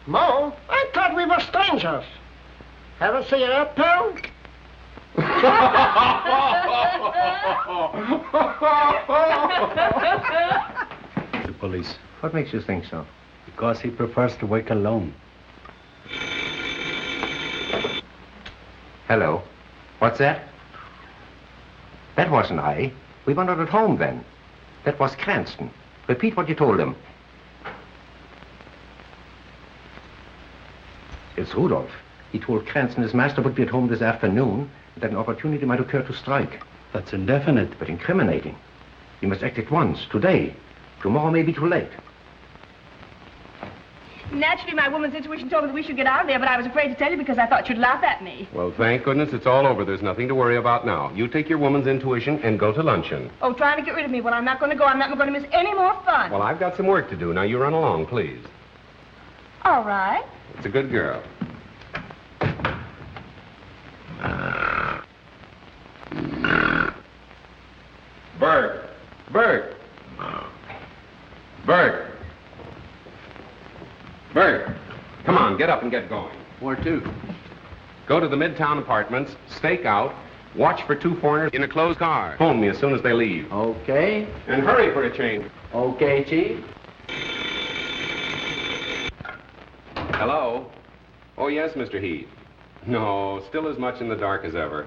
Mo? I thought we were strangers. Have a cigarette, pal? The police. What makes you think so? Because he prefers to work alone. Hello. What's that? That wasn't I. We were not at home then. That was Cranston. Repeat what you told him. It's Rudolph. He told Cranston his master would be at home this afternoon, and that an opportunity might occur to strike. That's indefinite. But incriminating. He must act at once, today. Tomorrow may be too late. Naturally, my woman's intuition told me that we should get out of there, but I was afraid to tell you because I thought you'd laugh at me. Well, thank goodness it's all over. There's nothing to worry about now. You take your woman's intuition and go to luncheon. Oh, trying to get rid of me. Well, I'm not going to go. I'm not going to miss any more fun. Well, I've got some work to do. Now, you run along, please. All right. It's a good girl. Bert! Bert! Bert! Bert! Come on, get up and get going. Where to? Go to the Midtown Apartments, stake out, watch for two foreigners in a closed car. Phone me as soon as they leave. Okay. And hurry for a change. Okay, Chief. Hello? Oh, yes, Mr. Heath. No, still as much in the dark as ever.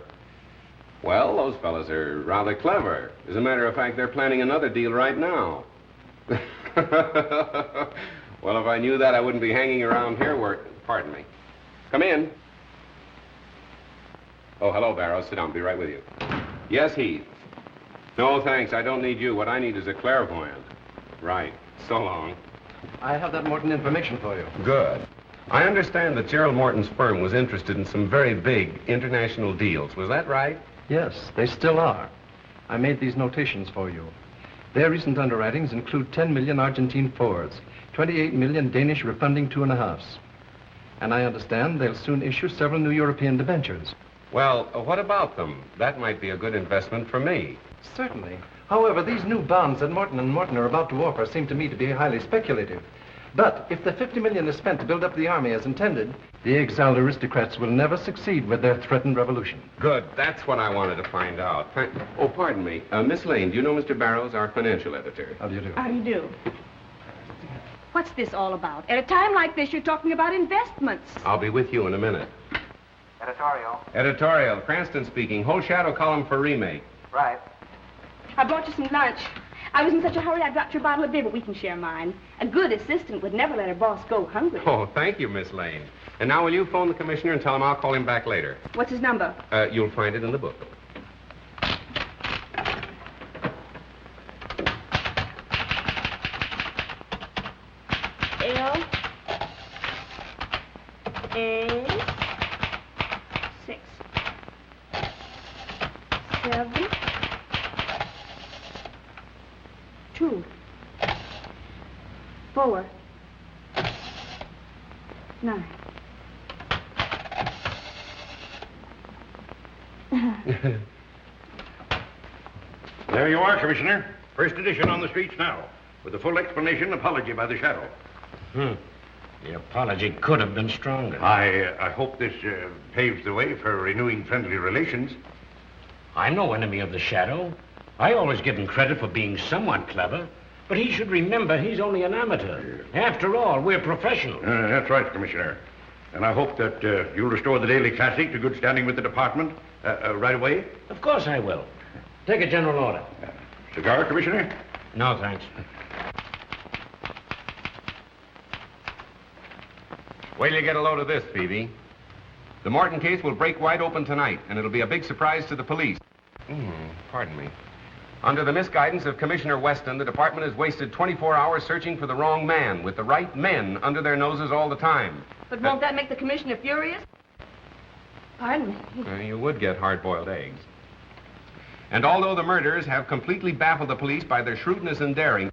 Well, those fellas are rather clever. As a matter of fact, they're planning another deal right now. Well, if I knew that, I wouldn't be hanging around here Pardon me. Come in. Oh, hello, Barrows. Sit down. Be right with you. Yes, Heath. No, thanks. I don't need you. What I need is a clairvoyant. Right. So long. I have that Morton information for you. Good. I understand that Gerald Morton's firm was interested in some very big international deals. Was that right? Yes, they still are. I made these notations for you. Their recent underwritings include 10 million Argentine fours, 28 million Danish refunding 2.5s. And I understand they'll soon issue several new European debentures. Well, what about them? That might be a good investment for me. Certainly. However, these new bonds that Morton & Morton are about to offer seem to me to be highly speculative. But if the 50 million is spent to build up the army as intended, the exiled aristocrats will never succeed with their threatened revolution. Good. That's what I wanted to find out. Oh, pardon me. Miss Lane, do you know Mr. Barrows, our financial editor? How do you do? How do you do? What's this all about? At a time like this, you're talking about investments. I'll be with you in a minute. Editorial. Editorial. Cranston speaking. Whole shadow column for remake. Right. I brought you some lunch. I was in such a hurry I dropped your bottle of beer, but we can share mine. A good assistant would never let her boss go hungry. Oh, thank you, Miss Lane. And now will you phone the commissioner and tell him I'll call him back later? What's his number? You'll find it in the book. L A 6 7 2 4 9. There you are, Commissioner. First edition on the streets now, with a full explanation apology by the Shadow. The apology could have been stronger. I hope this paves the way for renewing friendly relations. I'm no enemy of the Shadow. I always give him credit for being somewhat clever, but he should remember he's only an amateur. After all, we're professionals. That's right, Commissioner. And I hope that you'll restore the Daily Classic to good standing with the department right away. Of course I will. Take a general order. Cigar, Commissioner? No, thanks. Wait till you get a load of this, Phoebe. The Morton case will break wide open tonight, and it'll be a big surprise to the police. Pardon me. Under the misguidance of Commissioner Weston, the department has wasted 24 hours searching for the wrong man, with the right men under their noses all the time. But won't that make the commissioner furious? Pardon me. You would get hard-boiled eggs. And although the murderers have completely baffled the police by their shrewdness and daring,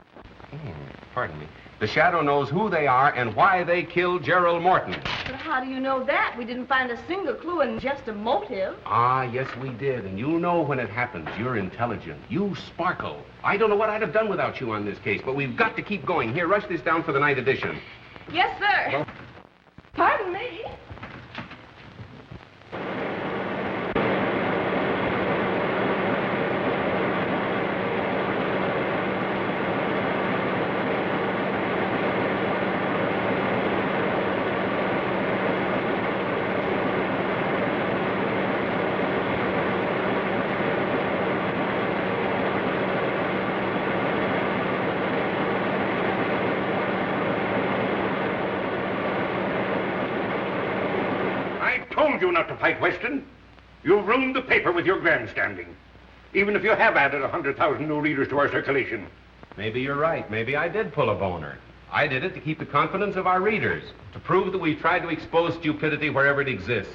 pardon me, the Shadow knows who they are and why they killed Gerald Morton. But how do you know that? We didn't find a single clue and just a motive. Ah, yes, we did. And you'll know when it happens. You're intelligent. You sparkle. I don't know what I'd have done without you on this case, but we've got to keep going. Here, rush this down for the night edition. Yes, sir. Pardon me. You not to fight Weston. You've ruined the paper with your grandstanding. Even if you have added 100,000 new readers to our circulation. Maybe you're right. Maybe I did pull a boner. I did it to keep the confidence of our readers, to prove that we've tried to expose stupidity wherever it exists.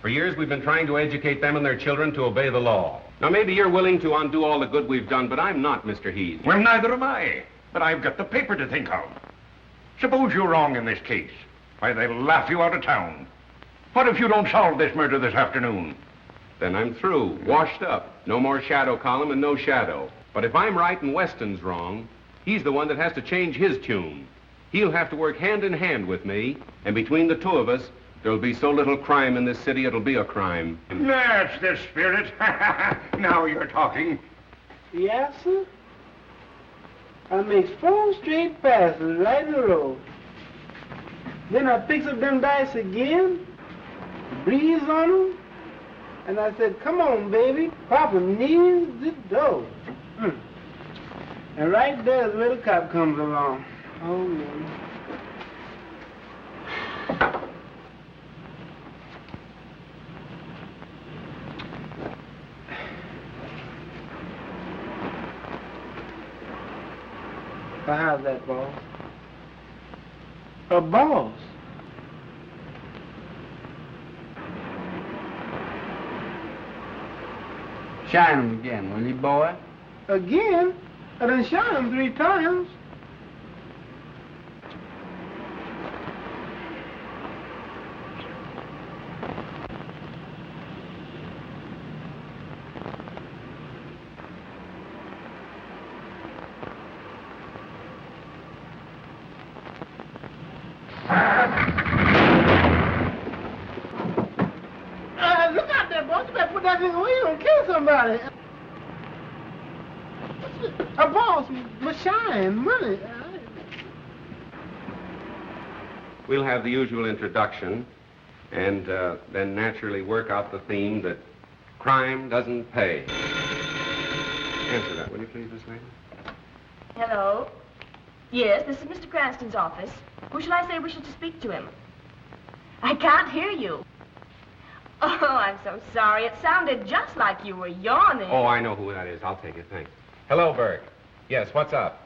For years, we've been trying to educate them and their children to obey the law. Now, maybe you're willing to undo all the good we've done, but I'm not, Mr. Heath. Well, neither am I. But I've got the paper to think of. Suppose you're wrong in this case. Why, they'll laugh you out of town. What if you don't solve this murder this afternoon? Then I'm through, washed up. No more Shadow column and no Shadow. But if I'm right and Weston's wrong, he's the one that has to change his tune. He'll have to work hand in hand with me, and between the two of us, there'll be so little crime in this city, it'll be a crime. That's the spirit. Now you're talking. Yes, sir. I makes 4 straight passes right in the road. Then I picks up them dice again, breathes on them, and I said, come on, baby, Papa needs the dough. And right there, the little cop comes along. Oh, man. Well, how's that, boss? A boss? Shine 'em again, will you, boy? Again? I done shot him 3 times. Look out there, boss. You better put that thing away. You're gonna kill somebody. A boss, but shine, money. We'll have the usual introduction, and then naturally work out the theme that crime doesn't pay. Answer that, will you please, Miss Lane? Hello? Yes, this is Mr. Cranston's office. Who shall I say wishes to speak to him? I can't hear you. Oh, I'm so sorry. It sounded just like you were yawning. Oh, I know who that is. I'll take it, thanks. Hello, Burke. Yes, what's up?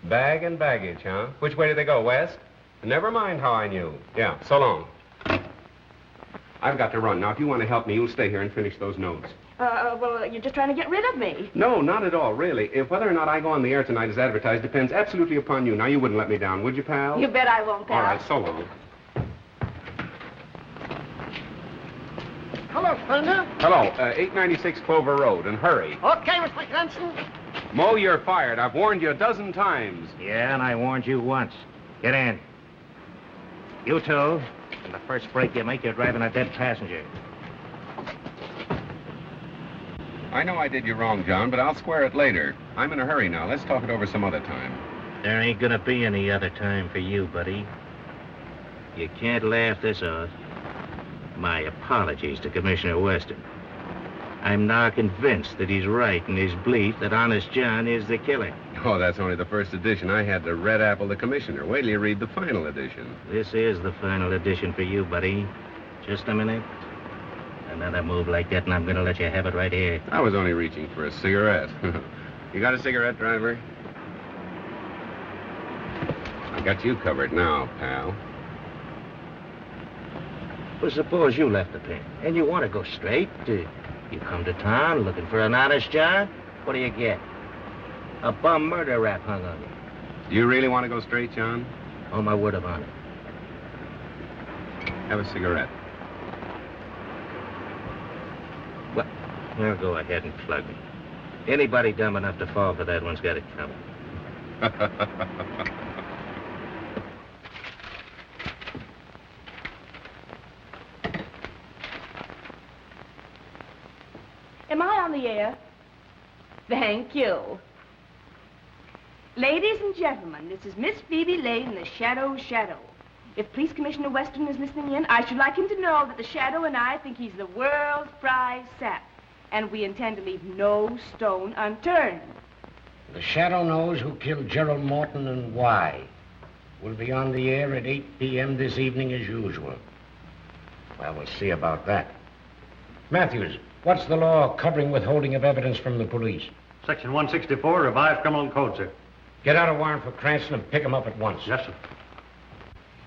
Bag and baggage, huh? Which way did they go, west? Never mind how I knew. Yeah, so long. I've got to run. Now, if you want to help me, you'll stay here and finish those notes. Well, you're just trying to get rid of me. No, not at all, really. If whether or not I go on the air tonight as advertised depends absolutely upon you. Now, you wouldn't let me down, would you, pal? You bet I won't, pal. All right, so long. Hello, Thunder. Hello, 896 Clover Road, and hurry. Okay, Mr. Cranston. Mo, you're fired. I've warned you a dozen times. Yeah, and I warned you once. Get in. You two. And the first break you make, you're driving a dead passenger. I know I did you wrong, John, but I'll square it later. I'm in a hurry now. Let's talk it over some other time. There ain't gonna be any other time for you, buddy. You can't laugh this off. My apologies to Commissioner Weston. I'm now convinced that he's right in his belief that Honest John is the killer. Oh, that's only the first edition. I had to red apple the commissioner. Wait till you read the final edition. This is the final edition for you, buddy. Just a minute. Another move like that, and I'm gonna let you have it right here. I was only reaching for a cigarette. You got a cigarette, driver? I got you covered now, pal. Well, suppose you left the pen, and you want to go straight. You come to town looking for an honest job. What do you get? A bum murder rap hung on you. Do you really want to go straight, John? On my word of honor. Have a cigarette. Well, now go ahead and plug me. Anybody dumb enough to fall for that one's got it coming. Am I on the air? Thank you. Ladies and gentlemen, this is Miss Phoebe Lane, the Shadow. If Police Commissioner Weston is listening in, I should like him to know that the Shadow and I think he's the world's prize sap, and we intend to leave no stone unturned. The Shadow knows who killed Gerald Morton and why. We'll be on the air at 8 p.m. this evening as usual. Well, we'll see about that. Matthews, what's the law covering withholding of evidence from the police? Section 164, revised criminal code, sir. Get out a warrant for Cranston and pick him up at once. Yes, sir.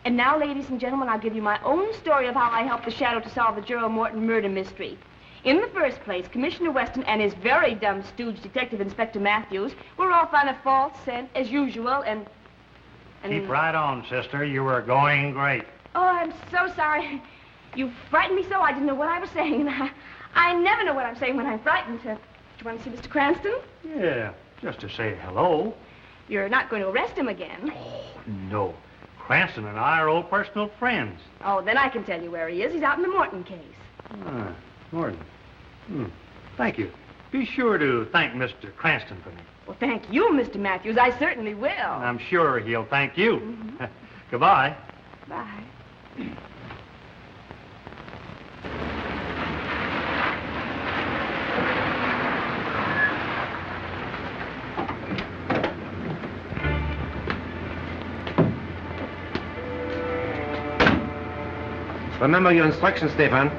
And now, ladies and gentlemen, I'll give you my own story of how I helped the Shadow to solve the Gerald Morton murder mystery. In the first place, Commissioner Weston and his very dumb stooge, Detective Inspector Matthews, were off on a false scent as usual, and... Keep right on, sister. You were going great. Oh, I'm so sorry. You frightened me so I didn't know what I was saying. I never know what I'm saying when I'm frightened. Do you want to see Mr. Cranston? Yeah, just to say hello. You're not going to arrest him again. Oh, no. Cranston and I are old personal friends. Oh, then I can tell you where he is. He's out in the Morton case. Ah, Morton. Thank you. Be sure to thank Mr. Cranston for me. Well, thank you, Mr. Matthews. I certainly will. And I'm sure he'll thank you. Mm-hmm. Goodbye. Bye. Remember your instructions, Stefan.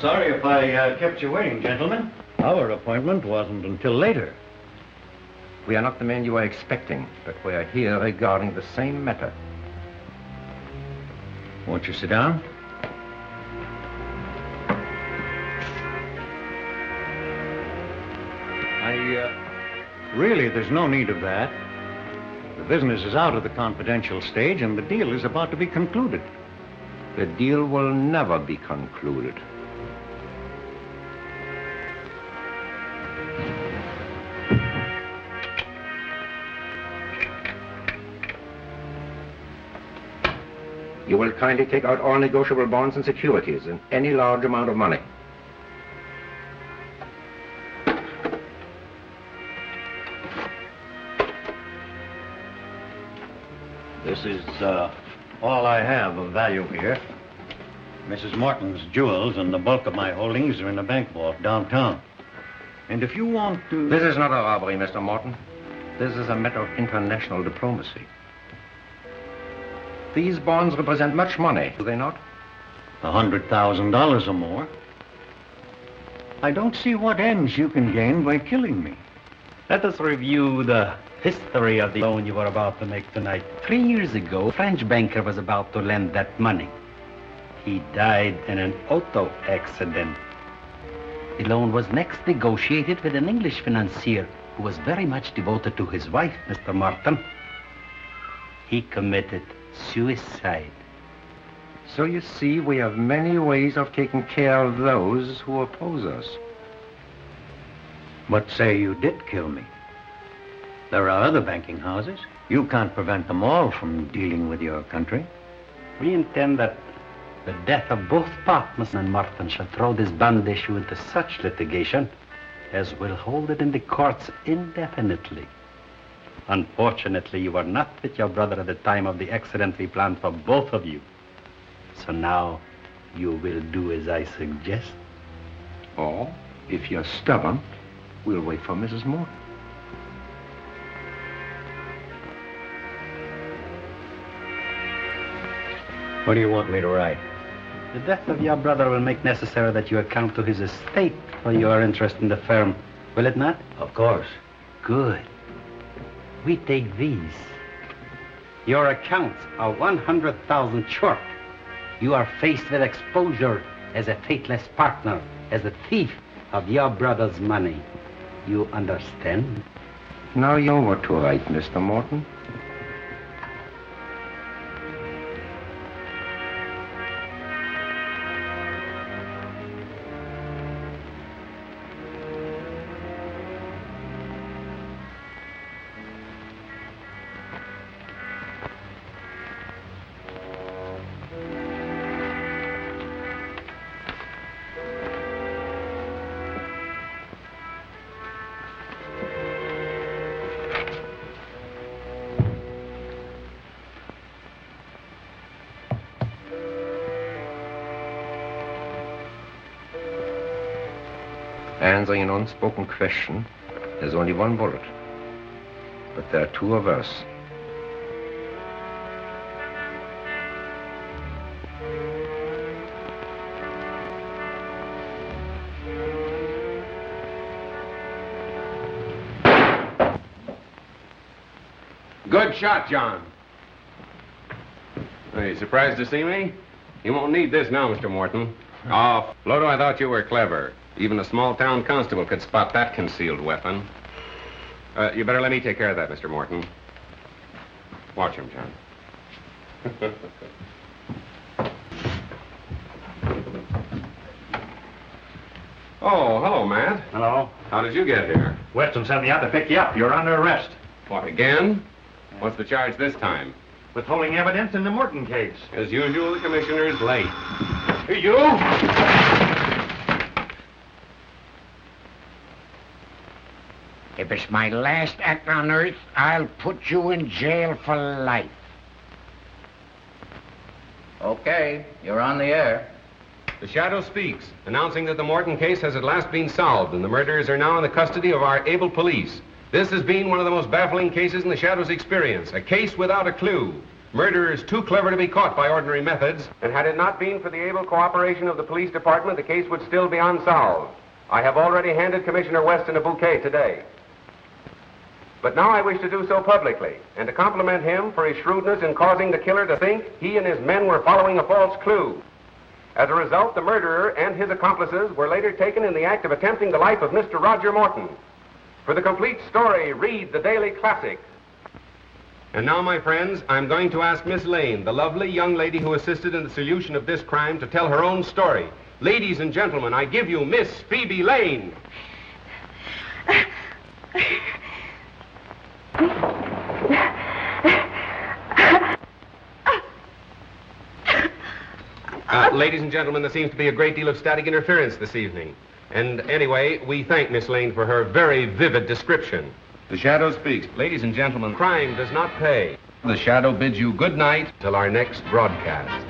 Sorry if I kept you waiting, gentlemen. Our appointment wasn't until later. We are not the men you are expecting, but we are here regarding the same matter. Won't you sit down? Really, there's no need of that. The business is out of the confidential stage, and the deal is about to be concluded. The deal will never be concluded. You will kindly take out all negotiable bonds and securities and any large amount of money. This is all I have of value here. Mrs. Morton's jewels and the bulk of my holdings are in the bank vault downtown. And if you want to... This is not a robbery, Mr. Morton. This is a matter of international diplomacy. These bonds represent much money, do they not? $100,000 or more. I don't see what ends you can gain by killing me. Let us review the history of the loan you were about to make tonight. 3 years ago, a French banker was about to lend that money. He died in an auto accident. The loan was next negotiated with an English financier who was very much devoted to his wife, Mr. Morton. He committed suicide. So you see, we have many ways of taking care of those who oppose us. But say you did kill me. There are other banking houses. You can't prevent them all from dealing with your country. We intend that the death of both partners and Morton shall throw this bond issue into such litigation as will hold it in the courts indefinitely. Unfortunately, you were not with your brother at the time of the accident we planned for both of you. So now you will do as I suggest. Or, if you're stubborn, we'll wait for Mrs. Morton. What do you want me to write? The death of your brother will make necessary that you account to his estate for your interest in the firm, will it not? Of course. Good. We take these. Your accounts are 100,000 short. You are faced with exposure as a faithless partner, as a thief of your brother's money. You understand? Now you're what to write, Mr. Morton. Answering an unspoken question, there's only one bullet. But there are two of us. Good shot, John. Are you surprised to see me? You won't need this now, Mr. Morton. Oh, Floto, I thought you were clever. Even a small-town constable could spot that concealed weapon. You better let me take care of that, Mr. Morton. Watch him, John. Oh, hello, Matt. Hello. How did you get here? Weston sent me out to pick you up. You're under arrest. What, again? What's the charge this time? Withholding evidence in the Morton case. As usual, the commissioner's late. Hey, you! If it's my last act on earth, I'll put you in jail for life. Okay, you're on the air. The Shadow speaks, announcing that the Morton case has at last been solved and the murderers are now in the custody of our able police. This has been one of the most baffling cases in the Shadow's experience, a case without a clue. Murderers too clever to be caught by ordinary methods, and had it not been for the able cooperation of the police department, the case would still be unsolved. I have already handed Commissioner Weston a bouquet today. But now I wish to do so publicly, and to compliment him for his shrewdness in causing the killer to think he and his men were following a false clue. As a result, the murderer and his accomplices were later taken in the act of attempting the life of Mr. Roger Morton. For the complete story, read the Daily Classic. And now, my friends, I'm going to ask Miss Lane, the lovely young lady who assisted in the solution of this crime, to tell her own story. Ladies and gentlemen, I give you Miss Phoebe Lane. Ladies and gentlemen, there seems to be a great deal of static interference this evening. And anyway, we thank Miss Lane for her very vivid description. The Shadow speaks. Ladies and gentlemen, crime does not pay. The Shadow bids you good night till our next broadcast.